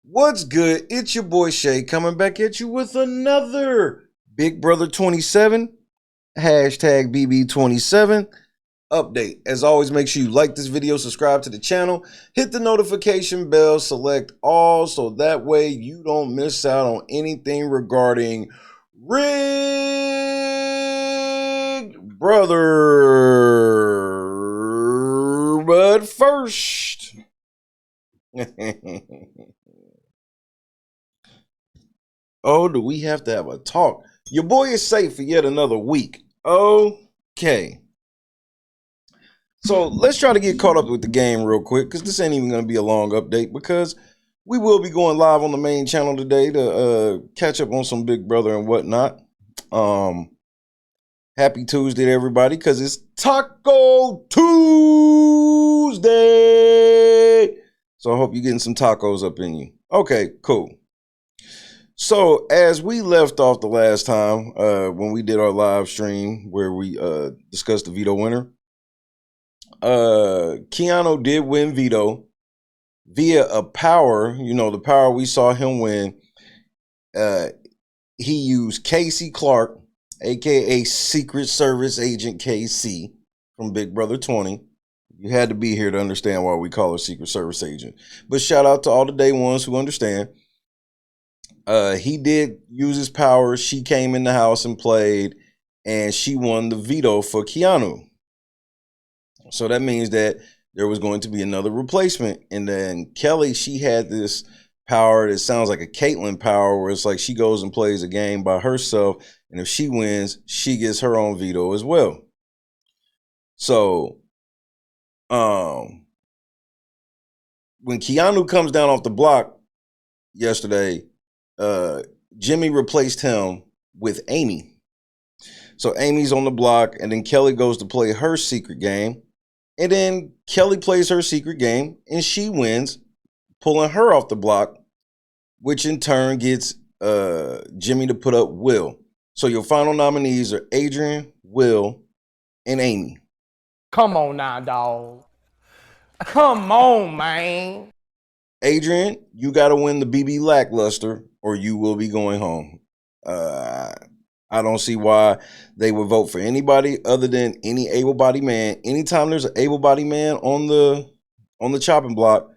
What's good? It's your boy Shay coming back at you with another Big Brother 27 hashtag BB27 update. As always, make sure you like this video, subscribe to the channel, hit the notification bell, select all so that way you don't miss out on anything regarding Big Brother. But first, oh, do we have to have a talk? Your boy is safe for yet another week. Okay. So let's try to get caught up with the game real quick, because this ain't even going to be a long update, because we will be going live on the main channel today to catch up on some Big Brother and whatnot. Happy Tuesday to everybody, because it's Taco Tuesday. So I hope you're getting some tacos up in you. Okay, cool. So as we left off the last time, when we did our live stream where we discussed the veto winner, Keanu did win veto via a power. You know, the power we saw him win. He used Casey Clark, aka Secret Service Agent KC from Big Brother 20. You had to be here to understand why we call her Secret Service Agent. But shout out to all the day ones who understand. He did use his powers. She came in the house and played, and she won the veto for Keanu. So that means that there was going to be another replacement. And then Kelly, she had this power that sounds like a Caitlyn power, where it's like she goes and plays a game by herself, and if she wins, she gets her own veto as well. So, when Keanu comes down off the block yesterday, Jimmy replaced him with Amy. So Amy's on the block, and then Kelly goes to play her secret game, and then Kelly plays her secret game, and she wins, pulling her off the block, which in turn gets Jimmy to put up Will. So your final nominees are Adrian, Will, and Amy. Come on now, dog. Come on, man. Adrian, you got to win the BB Lackluster, or you will be going home. I don't see why they would vote for anybody other than any able-bodied man. Anytime there's an able-bodied man on the chopping block,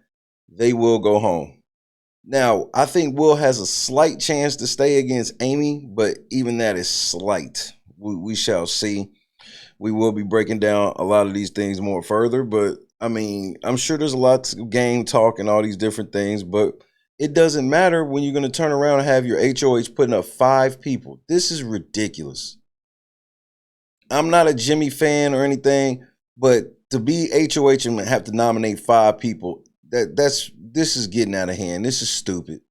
they will go home. Now, I think Will has a slight chance to stay against Amy, but even that is slight. We shall see. We will be breaking down a lot of these things more further, but I mean, I'm sure there's a lot of game talk and all these different things, but it doesn't matter when you're going to turn around and have your HOH putting up 5 people. This is ridiculous. I'm not a Jimmy fan or anything, but to be HOH and have to nominate 5 people, this is getting out of hand. This is stupid.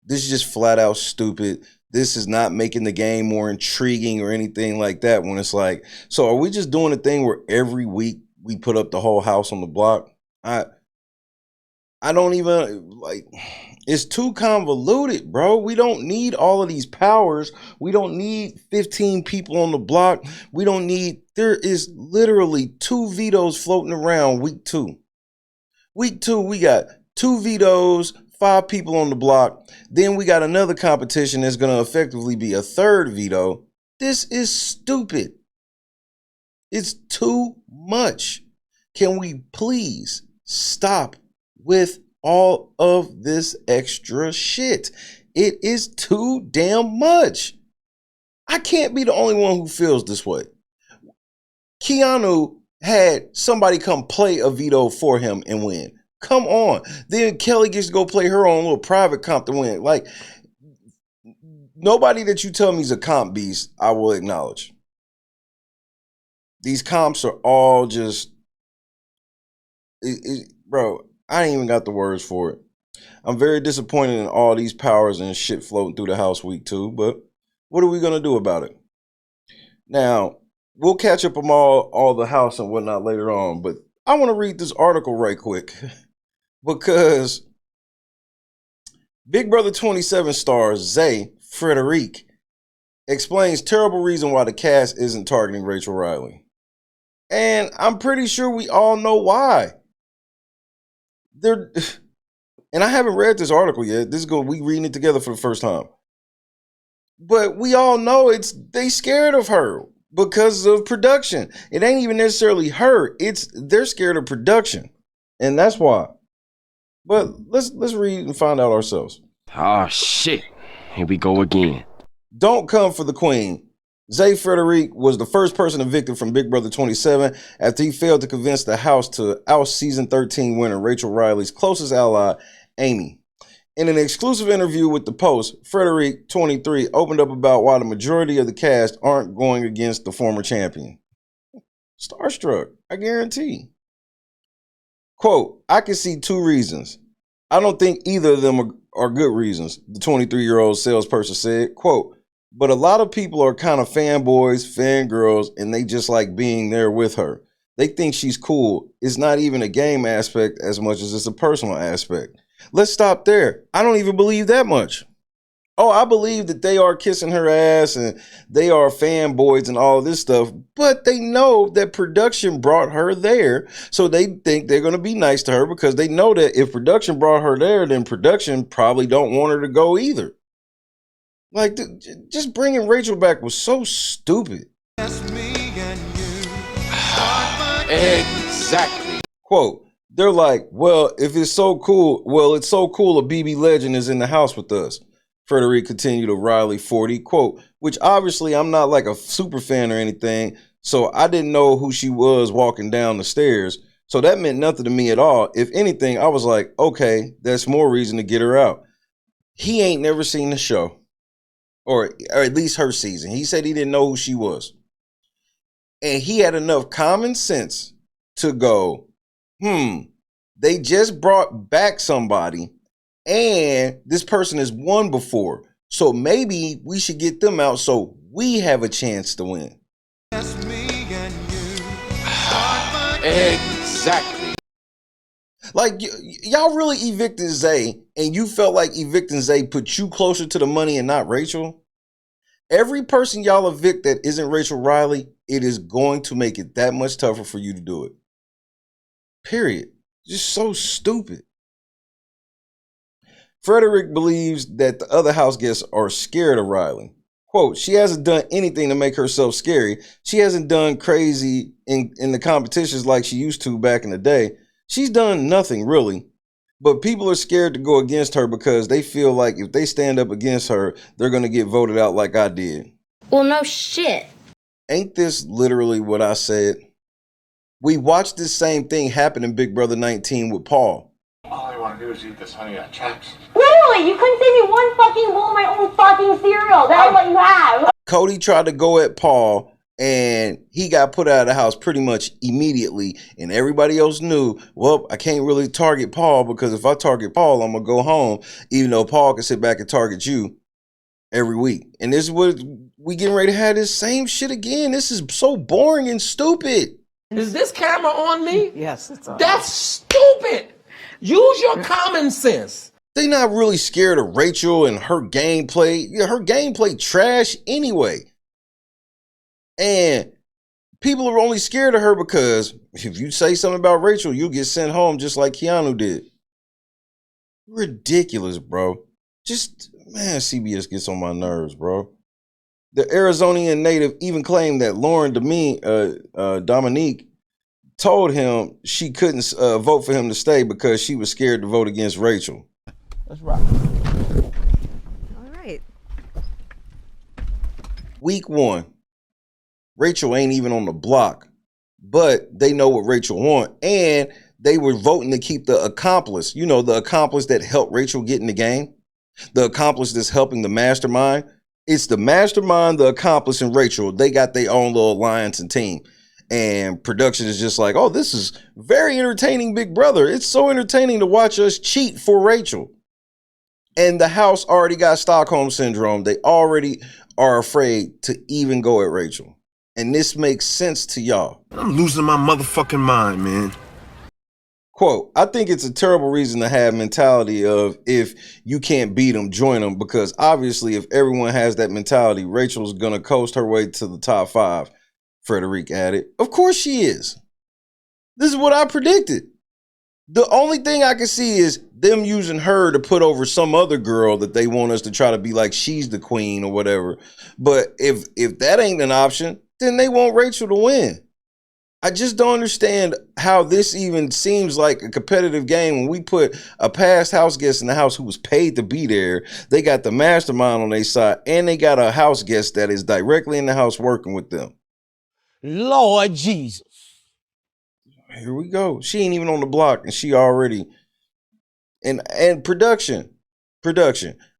This is just flat out stupid. This is not making the game more intriguing or anything like that, when it's like, so are we just doing a thing where every week we put up the whole house on the block? I don't even, like, it's too convoluted, bro. We don't need all of these powers. We don't need 15 people on the block. We don't need, there is literally 2 vetoes floating around week 2. Week 2, we got 2 vetoes, 5 people on the block. Then we got another competition that's going to effectively be a 3rd veto. This is stupid. It's too much. Can we please stop with all of this extra shit? It is too damn much. I can't be the only one who feels this way. Keanu had somebody come play a veto for him and win. Come on. Then Kelly gets to go play her own little private comp to win. Like, nobody that you tell me is a comp beast, I will acknowledge. These comps are all just, bro, I ain't even got the words for it. I'm very disappointed in all these powers and shit floating through the house week 2, but what are we going to do about it? Now, we'll catch up on all the house and whatnot later on, but I want to read this article right quick because Big Brother 27 star Zae Frederich explains terrible reason why the cast isn't targeting Rachel Reilly. And I'm pretty sure we all know why. And I haven't read this article yet. We reading it together for the first time. But we all know they scared of her because of production. It ain't even necessarily her. They're scared of production. And that's why. But let's read and find out ourselves. Oh shit. Here we go again. Don't come for the queen. Zae Frederich was the first person evicted from Big Brother 27 after he failed to convince the house to oust season 13 winner Rachel Reilly's closest ally, Amy. In an exclusive interview with The Post, Frederich, 23, opened up about why the majority of the cast aren't going against the former champion. Starstruck, I guarantee. Quote, I can see two reasons. I don't think either of them are good reasons, the 23-year-old salesperson said. Quote, but a lot of people are kind of fanboys, fangirls, and they just like being there with her. They think she's cool. It's not even a game aspect as much as it's a personal aspect. Let's stop there. I don't even believe that much. Oh, I believe that they are kissing her ass and they are fanboys and all this stuff, but they know that production brought her there, so they think they're going to be nice to her because they know that if production brought her there, then production probably don't want her to go either. Like, just bringing Rachel back was so stupid. Exactly. Quote, they're like, well, if it's so cool, it's so cool a BB legend is in the house with us. Frederich continued to Rylie, 40, quote, which obviously I'm not like a super fan or anything, so I didn't know who she was walking down the stairs, so that meant nothing to me at all. If anything, I was like, okay, that's more reason to get her out. He ain't never seen the show. Or at least her season. He said he didn't know who she was. And he had enough common sense to go, they just brought back somebody and this person has won before. So maybe we should get them out so we have a chance to win. Exactly. Like, y'all really evicted Zae, and you felt like evicting Zae put you closer to the money and not Rachel? Every person y'all evict that isn't Rachel Reilly, it is going to make it that much tougher for you to do it. Period. Just so stupid. Frederich believes that the other house guests are scared of Rylie. Quote, she hasn't done anything to make herself scary. She hasn't done crazy in the competitions like she used to back in the day. She's done nothing really, but people are scared to go against her because they feel like if they stand up against her, they're going to get voted out like I did. Well, no shit. Ain't this literally what I said? We watched this same thing happen in Big Brother 19 with Paul. All I want to do is eat this honey nut Chex. Literally, you couldn't save me one fucking bowl of my own fucking cereal. That is what you have. Cody tried to go at Paul, and he got put out of the house pretty much immediately. And everybody else knew, well, I can't really target Paul because if I target Paul, I'm going to go home, even though Paul can sit back and target you every week. And this is what we getting ready to have this same shit again. This is so boring and stupid. Is this camera on me? Yes, it's on. That's stupid. Use your common sense. They not really scared of Rachel and her gameplay. Yeah, her gameplay trash anyway. And people are only scared of her because if you say something about Rachel, you'll get sent home just like Keanu did. Ridiculous, bro. Just, man, CBS gets on my nerves, bro. The Arizonian native even claimed that Lauren Dominique told him she couldn't vote for him to stay because she was scared to vote against Rachel. Let's rock. All right. Week 1. Rachel ain't even on the block, but they know what Rachel want, and they were voting to keep the accomplice, you know, the accomplice that helped Rachel get in the game, the accomplice that's helping the mastermind. It's the mastermind, the accomplice, and Rachel. They got their own little alliance and team, and production is just like, oh, this is very entertaining, Big Brother. It's so entertaining to watch us cheat for Rachel. And the house already got Stockholm Syndrome. They already are afraid to even go at Rachel. And this makes sense to y'all. I'm losing my motherfucking mind, man. Quote, I think it's a terrible reason to have mentality of if you can't beat them, join them. Because obviously if everyone has that mentality, Rachel's going to coast her way to the top 5, Frederich added. Of course she is. This is what I predicted. The only thing I can see is them using her to put over some other girl that they want us to try to be like she's the queen or whatever. But if that ain't an option, then they want Rachel to win. I just don't understand how this even seems like a competitive game when we put a past house guest in the house who was paid to be there. They got the mastermind on their side, and they got a house guest that is directly in the house working with them. Lord Jesus. Here we go. She ain't even on the block, and she already and production.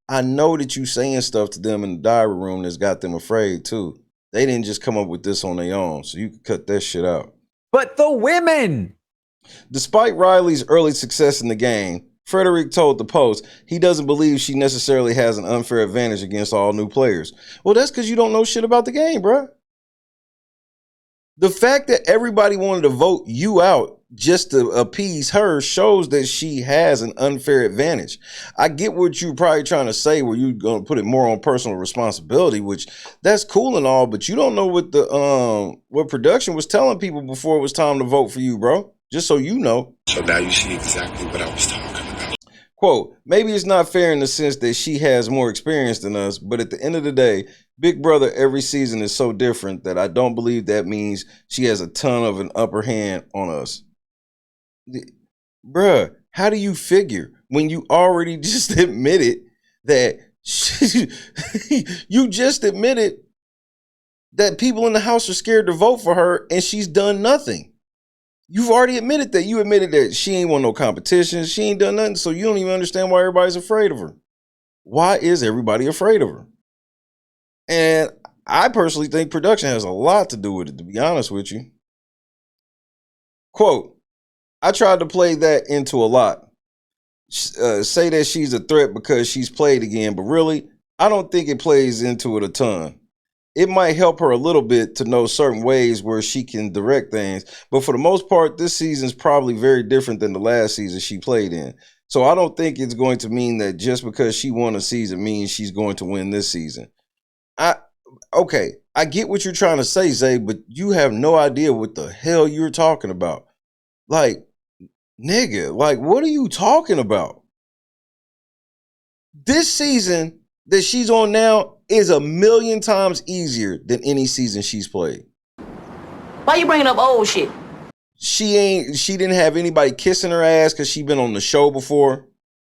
I know that you saying stuff to them in the diary room that's got them afraid too. They didn't just come up with this on their own, so you can cut that shit out. But the women. Despite Riley's early success in the game, Frederich told the Post he doesn't believe she necessarily has an unfair advantage against all new players. Well, that's because you don't know shit about the game, bruh. The fact that everybody wanted to vote you out just to appease her shows that she has an unfair advantage. I get what you're probably trying to say, where you're going to put it more on personal responsibility, which that's cool and all, but you don't know what the what production was telling people before it was time to vote for you, bro. Just so you know. So now you see exactly what I was talking about. Quote, maybe it's not fair in the sense that she has more experience than us, but at the end of the day, Big Brother every season is so different that I don't believe that means she has a ton of an upper hand on us. Bruh, how do you figure when you already just admitted that you just admitted that people in the house are scared to vote for her and she's done nothing? You've already admitted that. You admitted that she ain't won no competition. She ain't done nothing. So you don't even understand why everybody's afraid of her. Why is everybody afraid of her? And I personally think production has a lot to do with it, to be honest with you. Quote, I tried to play that into a lot. Say that she's a threat because she's played again, but really, I don't think it plays into it a ton. It might help her a little bit to know certain ways where she can direct things, but for the most part, this season's probably very different than the last season she played in. So I don't think it's going to mean that just because she won a season means she's going to win this season. Okay, I get what you're trying to say, Zae, but you have no idea what the hell you're talking about. Like, nigga, like, what are you talking about? This season that she's on now is 1,000,000 times easier than any season she's played. Why you bringing up old shit? She didn't have anybody kissing her ass because she'd been on the show before.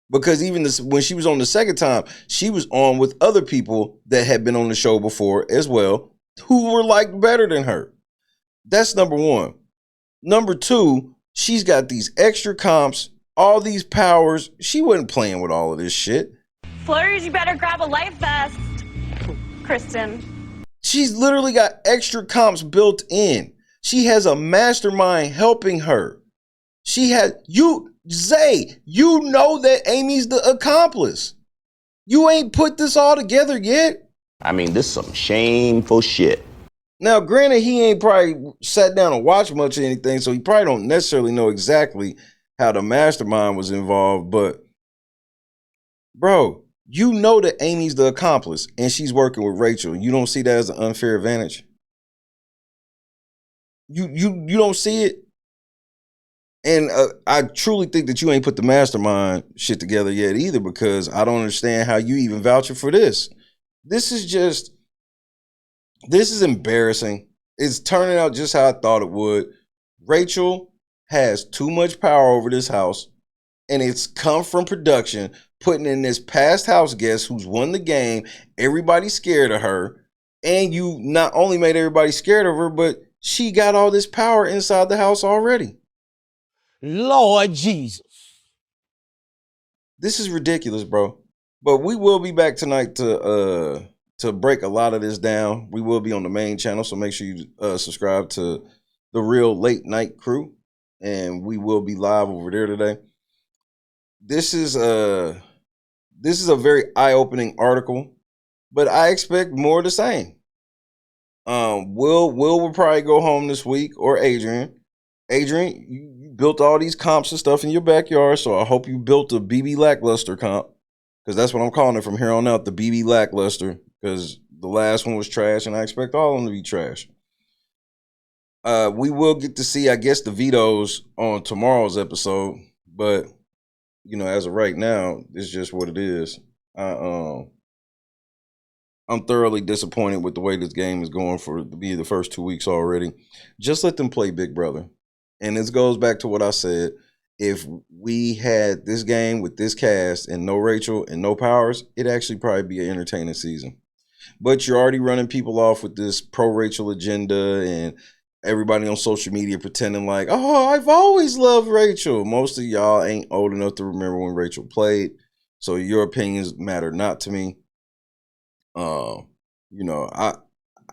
Because even when she was on the second time, she was on with other people that had been on the show before as well, who were liked better than her. That's number one. Number two, she's got these extra comps, all these powers. She wasn't playing with all of this shit. Flurs, you better grab a life vest, Kristen. She's literally got extra comps built in. She has a mastermind helping her. She has Zae, you know that Amy's the accomplice. You ain't put this all together yet. I mean, this is some shameful shit. Now, granted, he ain't probably sat down and watched much of anything, so he probably don't necessarily know exactly how the mastermind was involved, but bro, you know that Amy's the accomplice and she's working with Rachel. You don't see that as an unfair advantage? You don't see it? And I truly think that you ain't put the mastermind shit together yet either, because I don't understand how you even vouching for this. This is embarrassing. It's turning out just how I thought it would. Rachel has too much power over this house, and it's come from production, putting in this past house guest who's won the game. Everybody's scared of her, and you not only made everybody scared of her, but she got all this power inside the house already. Lord Jesus. This is ridiculous, bro. But we will be back tonight to break a lot of this down. We will be on the main channel, so make sure you subscribe to the Real Late Night Crew, and we will be live over there today. This is a very eye-opening article, but I expect more of the same. Will will probably go home this week, or Adrian. Adrian, you built all these comps and stuff in your backyard, so I hope you built a BB Lackluster comp, because that's what I'm calling it from here on out, the BB Lackluster, because the last one was trash, and I expect all of them to be trash. We will get to see, I guess, the vetoes on tomorrow's episode. But as of right now, it's just what it is. I'm thoroughly disappointed with the way this game is going for to be the first 2 weeks already. Just let them play Big Brother. And this goes back to what I said. If we had this game with this cast and no Rachel and no Powers, it'd actually probably be an entertaining season. But you're already running people off with this pro-Rachel agenda and everybody on social media pretending like, oh, I've always loved Rachel. Most of y'all ain't old enough to remember when Rachel played. So your opinions matter not to me. I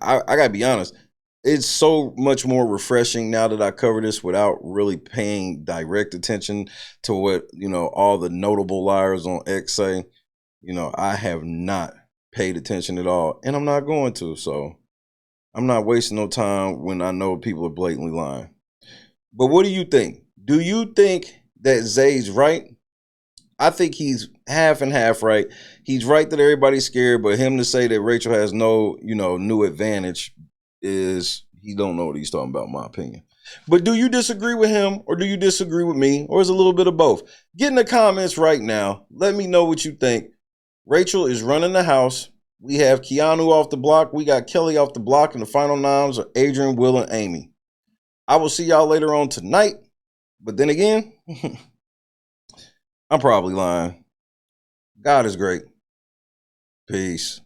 gotta be honest. It's so much more refreshing now that I cover this without really paying direct attention to what all the notable liars on X say. I have not paid attention at all, and I'm not going to. So I'm not wasting no time when I know people are blatantly lying. But what do you think? Do you think that Zae's right? I think he's half and half right. He's right that everybody's scared, but him to say that Rachel has no, new advantage is he don't know what he's talking about, in my opinion. But do you disagree with him or do you disagree with me? Or is it a little bit of both? Get in the comments right now. Let me know what you think. Rachel is running the house. We have Keanu off the block. We got Kelly off the block, and the final noms are Adrian, Will, and Amy. I will see y'all later on tonight. But then again, I'm probably lying. God is great. Peace.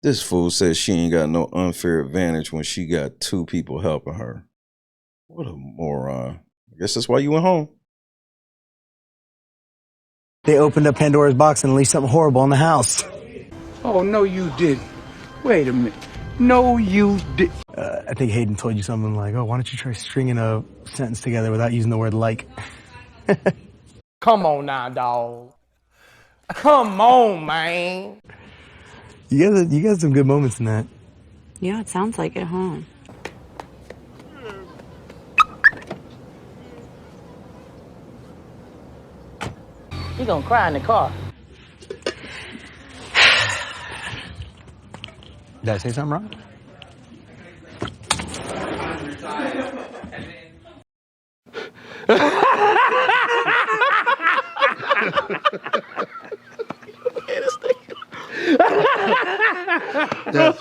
This fool says she ain't got no unfair advantage when she got two people helping her. What a moron. I guess that's why you went home. They opened up Pandora's box and unleashed something horrible in the house. Oh, no, you didn't. Wait a minute. No, you did. I think Hayden told you something like, oh, why don't you try stringing a sentence together without using the word like? Come on now, dog. Come on, man. You guys have some good moments in that. Yeah, it sounds like it, huh? You gonna cry in the car. Did I say something wrong? That's